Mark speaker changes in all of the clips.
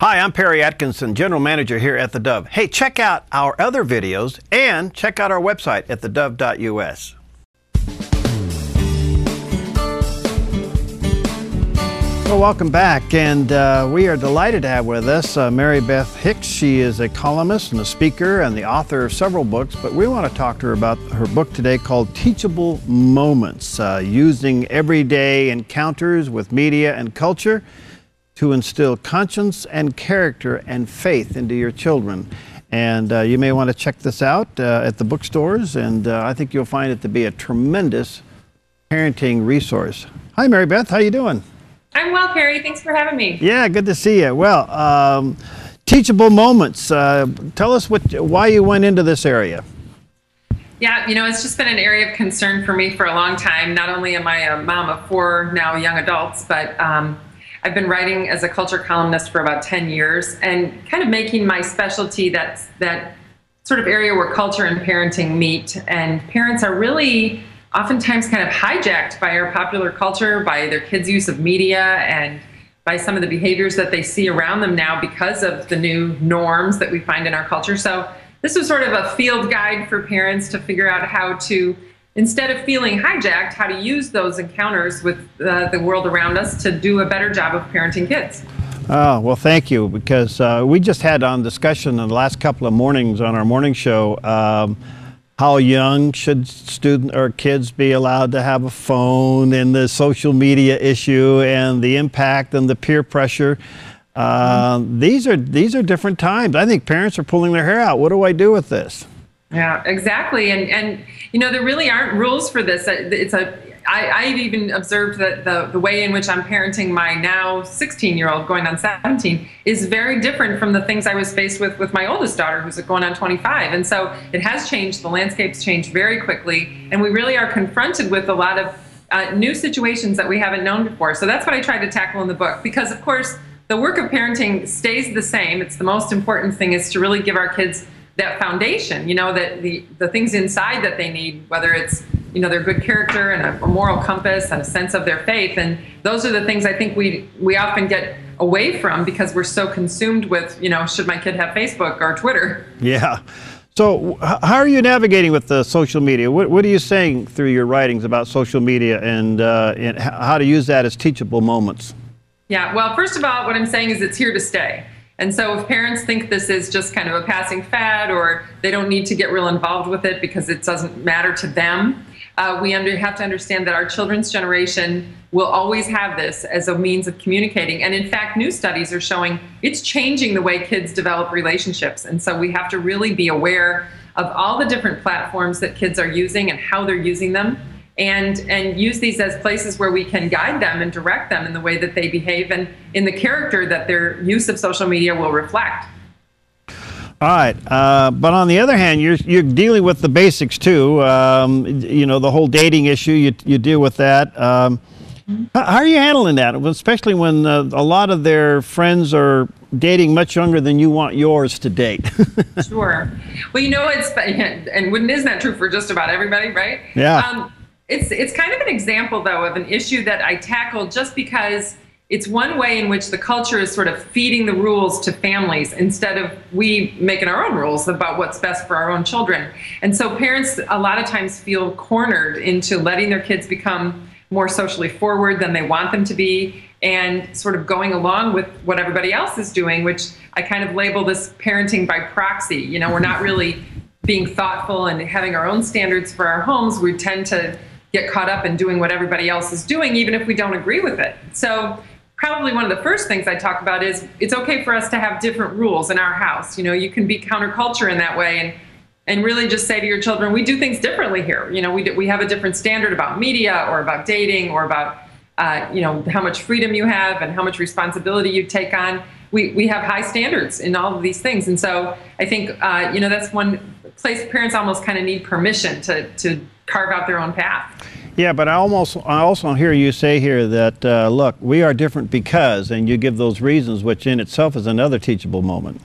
Speaker 1: Hi, I'm Perry Atkinson, General Manager here at theDove. Hey, check out our other videos and check out our website at thedove.us. Well, welcome back, and we are delighted to have with us Marybeth Hicks. She is a columnist and a speaker and the author of several books, but we want to talk to her about her book today called Teachable Moments, using everyday encounters with media and culture to instill conscience and character and faith into your children. And you may want to check this out at the bookstores, and I think you'll find it to be a tremendous parenting resource. Hi, Marybeth. How you doing?
Speaker 2: I'm well, Perry. Thanks for having me.
Speaker 1: Yeah, good to see you. Well, Teachable Moments. Tell us why you went into this area.
Speaker 2: Yeah, it's just been an area of concern for me for a long time. Not only am I a mom of 4 now young adults, but I've been writing as a culture columnist for about 10 years and kind of making my specialty that sort of area where culture and parenting meet. And parents are really oftentimes kind of hijacked by our popular culture, by their kids' use of media, and by some of the behaviors that they see around them now because of the new norms that we find in our culture. So this was sort of a field guide for parents to figure out how to, instead of feeling hijacked, how to use those encounters with the world around us to do a better job of parenting kids.
Speaker 1: Oh, well, thank you, because we just had on discussion in the last couple of mornings on our morning show how young should students or kids be allowed to have a phone, and the social media issue and the impact and the peer pressure. These are different times. I think parents are pulling their hair out. What do I do with this? Yeah,
Speaker 2: exactly. And there really aren't rules for this. I've even observed that the way in which I'm parenting my now 16-year-old going on 17 is very different from the things I was faced with my oldest daughter, who's going on 25. And so it has changed. The landscape's changed very quickly, and we really are confronted with a lot of new situations that we haven't known before. So that's what I tried to tackle in the book, because of course the work of parenting stays the same. It's the most important thing, is to really give our kids that foundation, that the things inside that they need, whether it's their good character and a moral compass and a sense of their faith. And those are the things I think we often get away from because we're so consumed with, should my kid have Facebook or Twitter?
Speaker 1: Yeah. So how are you navigating with the social media? What are you saying through your writings about social media and how to use that as teachable moments?
Speaker 2: Yeah, well, first of all, what I'm saying is it's here to stay. And so if parents think this is just kind of a passing fad, or they don't need to get real involved with it because it doesn't matter to them, we have to understand that our children's generation will always have this as a means of communicating. And in fact, new studies are showing it's changing the way kids develop relationships. And so we have to really be aware of all the different platforms that kids are using and how they're using them, and use these as places where we can guide them and direct them in the way that they behave and in the character that their use of social media will reflect.
Speaker 1: All right, but on the other hand, you're dealing with the basics too. The whole dating issue, you deal with that. How are you handling that, especially when a lot of their friends are dating much younger than you want yours to date?
Speaker 2: Sure. Well, isn't that true for just about everybody, right?
Speaker 1: Yeah.
Speaker 2: It's kind of an example, though, of an issue that I tackle just because it's one way in which the culture is sort of feeding the rules to families instead of we making our own rules about what's best for our own children. And so parents a lot of times feel cornered into letting their kids become more socially forward than they want them to be, and sort of going along with what everybody else is doing, which I kind of label this parenting by proxy. We're not really being thoughtful and having our own standards for our homes. We tend to get caught up in doing what everybody else is doing, even if we don't agree with it. So probably one of the first things I talk about is it's okay for us to have different rules in our house. You can be counterculture in that way, and really just say to your children, we do things differently here. We have a different standard about media or about dating or about how much freedom you have and how much responsibility you take on. We have high standards in all of these things. And so I think, that's one place parents almost kind of need permission to carve out their own path.
Speaker 1: Yeah, but I also hear you say here that, look, we are different because, and you give those reasons, which in itself is another teachable moment.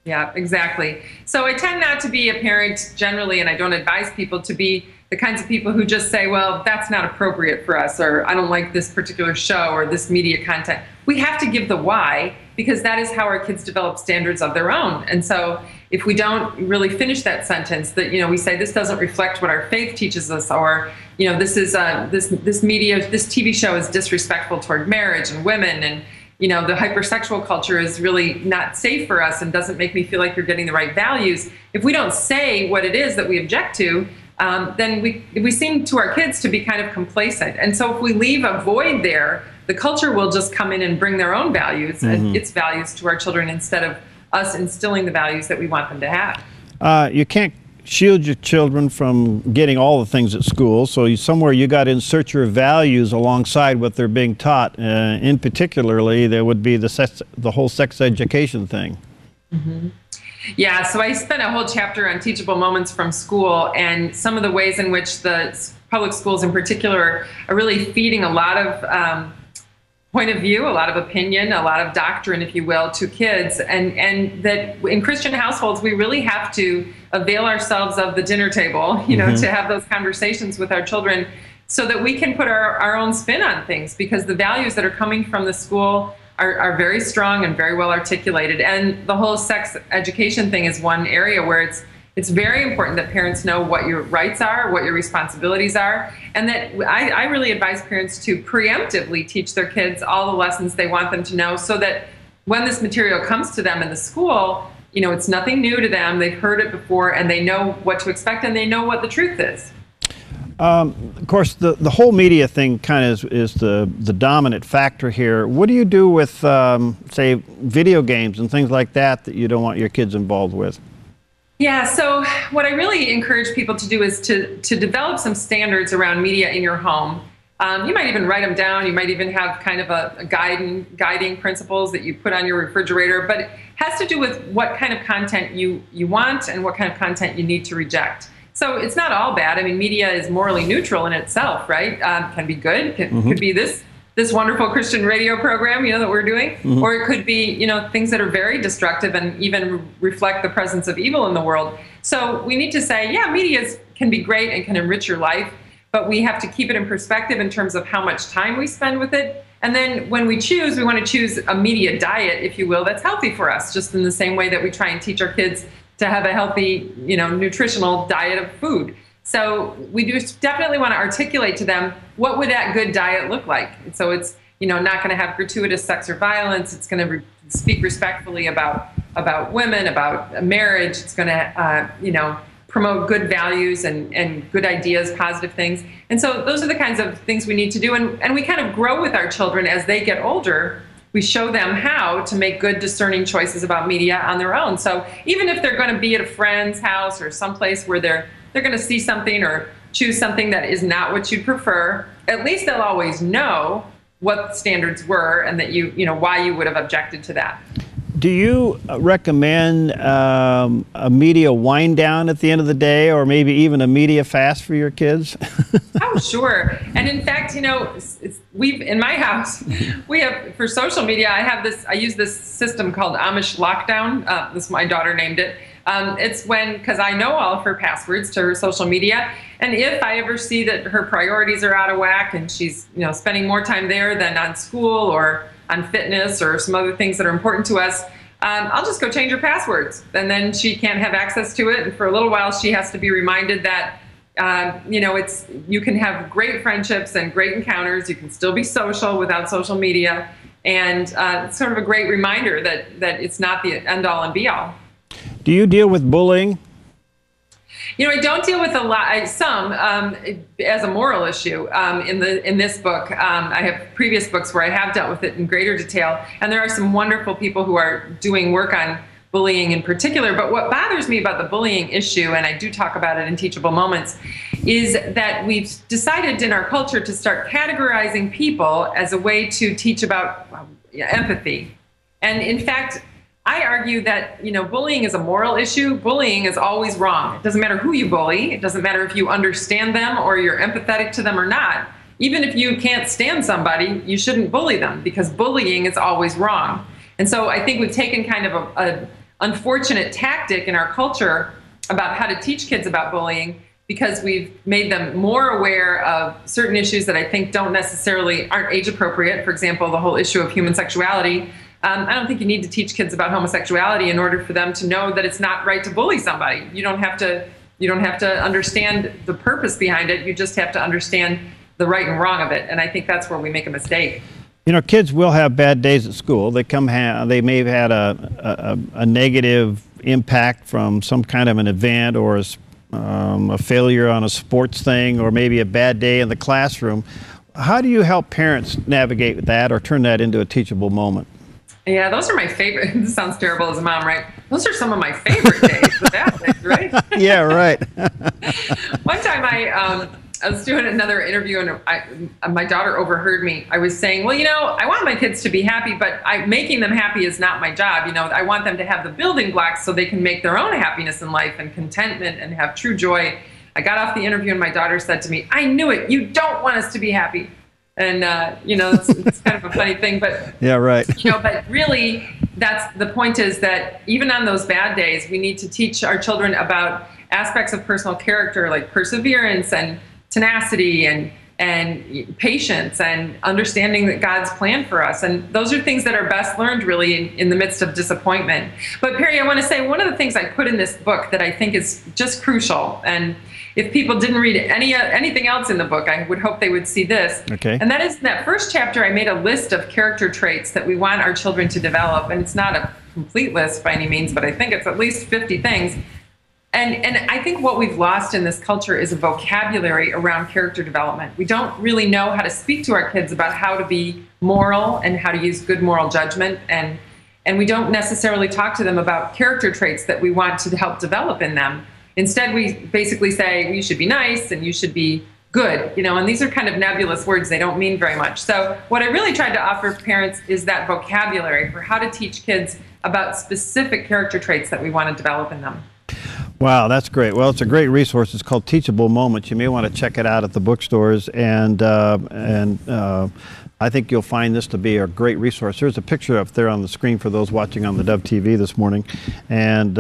Speaker 2: Yeah, exactly. So I tend not to be a parent generally, and I don't advise people to be the kinds of people who just say, well, that's not appropriate for us, or I don't like this particular show or this media content. We have to give the why, because that is how our kids develop standards of their own. And so if we don't really finish that sentence, that, we say this doesn't reflect what our faith teaches us, or, this is this media, this TV show is disrespectful toward marriage and women, and the hypersexual culture is really not safe for us and doesn't make me feel like you're getting the right values. If we don't say what it is that we object to, then we seem to our kids to be kind of complacent. And so if we leave a void there, the culture will just come in and bring their own values and its values to our children, instead of us instilling the values that we want them to have.
Speaker 1: You can't shield your children from getting all the things at school, so somewhere you got to insert your values alongside what they're being taught. In particularly, there would be the whole sex education thing.
Speaker 2: Yeah, so I spent a whole chapter on teachable moments from school, and some of the ways in which the public schools in particular are really feeding a lot of point of view, a lot of opinion, a lot of doctrine, if you will, to kids. And that in Christian households, we really have to avail ourselves of the dinner table, to have those conversations with our children, so that we can put our own spin on things, because the values that are coming from the school are very strong and very well articulated. And the whole sex education thing is one area where it's very important that parents know what your rights are, what your responsibilities are, and that I really advise parents to preemptively teach their kids all the lessons they want them to know, so that when this material comes to them in the school, it's nothing new to them. They've heard it before, and they know what to expect, and they know what the truth is.
Speaker 1: Of course, the whole media thing kind of is the dominant factor here. What do you do with, say, video games and things like that you don't want your kids involved with?
Speaker 2: Yeah, so what I really encourage people to do is to develop some standards around media in your home. You might even write them down. You might even have kind of a guiding principles that you put on your refrigerator, but it has to do with what kind of content you want and what kind of content you need to reject. So it's not all bad. I mean, media is morally neutral in itself, right? Can be good. Could be this wonderful Christian radio program, that we're doing, or it could be, things that are very destructive and even reflect the presence of evil in the world. So we need to say, yeah, media can be great and can enrich your life, but we have to keep it in perspective in terms of how much time we spend with it. And then when we want to choose a media diet, if you will, that's healthy for us, just in the same way that we try and teach our kids to have a healthy, nutritional diet of food. So we do definitely want to articulate to them, what would that good diet look like? And so it's, not going to have gratuitous sex or violence. It's going to speak respectfully about women, about marriage. It's going to, promote good values and good ideas, positive things. And so those are the kinds of things we need to do. And we kind of grow with our children as they get older. We show them how to make good, discerning choices about media on their own. So even if they're going to be at a friend's house or someplace where they're going to see something or choose something that is not what you'd prefer, at least they'll always know what the standards were, and that why you would have objected to that.
Speaker 1: Do you recommend a media wind down at the end of the day, or maybe even a media fast for your kids?
Speaker 2: Oh, sure. And in fact, in my house, we have, for social media, I use this system called Amish Lockdown. My daughter named it. It's because I know all of her passwords to her social media, and if I ever see that her priorities are out of whack and she's spending more time there than on school or on fitness or some other things that are important to us, I'll just go change her passwords, and then she can't have access to it. And for a little while, she has to be reminded that you can have great friendships and great encounters. You can still be social without social media, and it's sort of a great reminder that it's not the end all and be all.
Speaker 1: Do you deal with bullying?
Speaker 2: I don't deal with some as a moral issue in this book. I have previous books where I have dealt with it in greater detail, and there are some wonderful people who are doing work on bullying in particular. But what bothers me about the bullying issue, and I do talk about it in Teachable Moments, is that we've decided in our culture to start categorizing people as a way to teach about empathy. And in fact, I argue that, bullying is a moral issue. Bullying is always wrong. It doesn't matter who you bully. It doesn't matter if you understand them or you're empathetic to them or not. Even if you can't stand somebody, you shouldn't bully them, because bullying is always wrong. And so I think we've taken kind of an unfortunate tactic in our culture about how to teach kids about bullying, because we've made them more aware of certain issues that I think aren't age appropriate. For example, the whole issue of human sexuality. I don't think you need to teach kids about homosexuality in order for them to know that it's not right to bully somebody. You don't have to understand the purpose behind it. You just have to understand the right and wrong of it. And I think that's where we make a mistake.
Speaker 1: You know, kids will have bad days at school. They may have had a negative impact from some kind of an event, or a failure on a sports thing, or maybe a bad day in the classroom. How do you help parents navigate that or turn that into a teachable moment?
Speaker 2: Yeah, those are my favorite. This sounds terrible as a mom, right? Those are some of my favorite days, the bad days, right?
Speaker 1: Yeah, right.
Speaker 2: One time I was doing another interview, and my daughter overheard me. I was saying, well, I want my kids to be happy, but making them happy is not my job. I want them to have the building blocks so they can make their own happiness in life and contentment and have true joy. I got off the interview and my daughter said to me, "I knew it. You don't want us to be happy." And, it's kind of a funny thing, but,
Speaker 1: yeah, right.
Speaker 2: But really that's the point, is that even on those bad days, we need to teach our children about aspects of personal character, like perseverance and tenacity and patience and understanding that God's plan for us. And those are things that are best learned really in the midst of disappointment. But Perry, I want to say one of the things I put in this book that I think is just crucial, and if people didn't read anything else in the book, I would hope they would see this.
Speaker 1: Okay.
Speaker 2: And that is, in that first chapter, I made a list of character traits that we want our children to develop. And it's not a complete list by any means, but I think it's at least 50 things. And I think what we've lost in this culture is a vocabulary around character development. We don't really know how to speak to our kids about how to be moral and how to use good moral judgment. And we don't necessarily talk to them about character traits that we want to help develop in them. Instead, we basically say, well, you should be nice and you should be good, and these are kind of nebulous words. They don't mean very much. So what I really tried to offer parents is that vocabulary for how to teach kids about specific character traits that we want to develop in them.
Speaker 1: Wow, that's great. Well, it's a great resource. It's called Teachable Moments. You may want to check it out at the bookstores, and I think you'll find this to be a great resource. There's a picture up there on the screen for those watching on the Dove TV this morning, and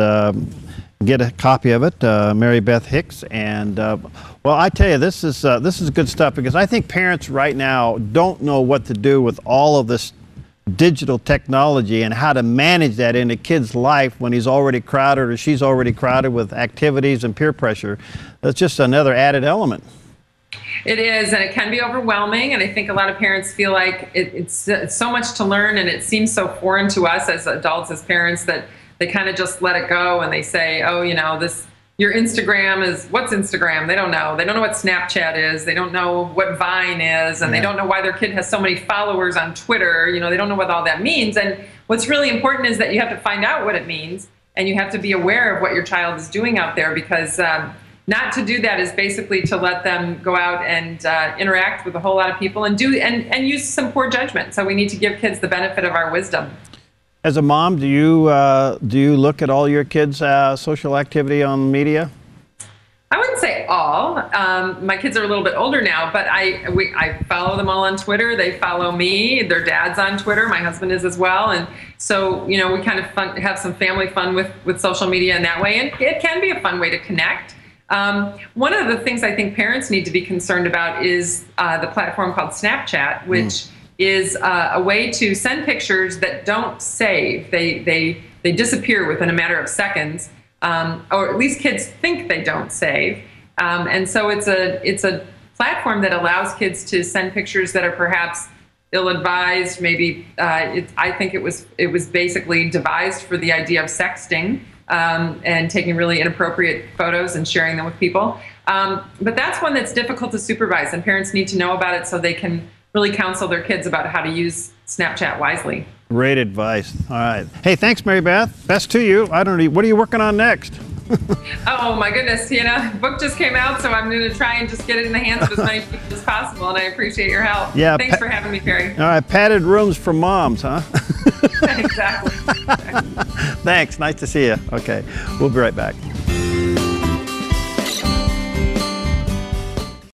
Speaker 1: get a copy of it, Marybeth Hicks. And well, I tell you, this is good stuff, because I think parents right now don't know what to do with all of this digital technology and how to manage that in a kid's life when he's already crowded or she's already crowded with activities and peer pressure. That's just another added element.
Speaker 2: It is, and it can be overwhelming, and I think a lot of parents feel like it's so much to learn, and it seems so foreign to us as adults, as parents, that they kind of just let it go, and they say, oh, your Instagram is, what's Instagram? They don't know. They don't know what Snapchat is. They don't know what Vine is, and they don't know why their kid has so many followers on Twitter. They don't know what all that means. And what's really important is that you have to find out what it means, and you have to be aware of what your child is doing out there, because not to do that is basically to let them go out and interact with a whole lot of people and use some poor judgment. So we need to give kids the benefit of our wisdom.
Speaker 1: As a mom, do you look at all your kids' social activity on media?
Speaker 2: I wouldn't say all. My kids are a little bit older now, but I follow them all on Twitter. They follow me. Their dad's on Twitter. My husband is as well. And so, we kind of have some family fun with social media in that way. And it can be a fun way to connect. One of the things I think parents need to be concerned about is the platform called Snapchat, which is a way to send pictures that don't save. They disappear within a matter of seconds, or at least kids think they don't save. And so it's a platform that allows kids to send pictures that are perhaps ill-advised. Maybe I think it was basically devised for the idea of sexting. And taking really inappropriate photos and sharing them with people. But that's one that's difficult to supervise, and parents need to know about it so they can really counsel their kids about how to use Snapchat wisely.
Speaker 1: Great advice. All right. Hey, thanks, Marybeth. Best to you. I don't know, what are you working on next?
Speaker 2: Oh my goodness, the book just came out, so I'm going to try and just get it in the hands of as many people as possible, and I appreciate your help.
Speaker 1: Yeah,
Speaker 2: thanks for having me, Perry.
Speaker 1: All right, padded rooms for moms, huh?
Speaker 2: Exactly.
Speaker 1: Thanks. Nice to see you. Okay, we'll be right back.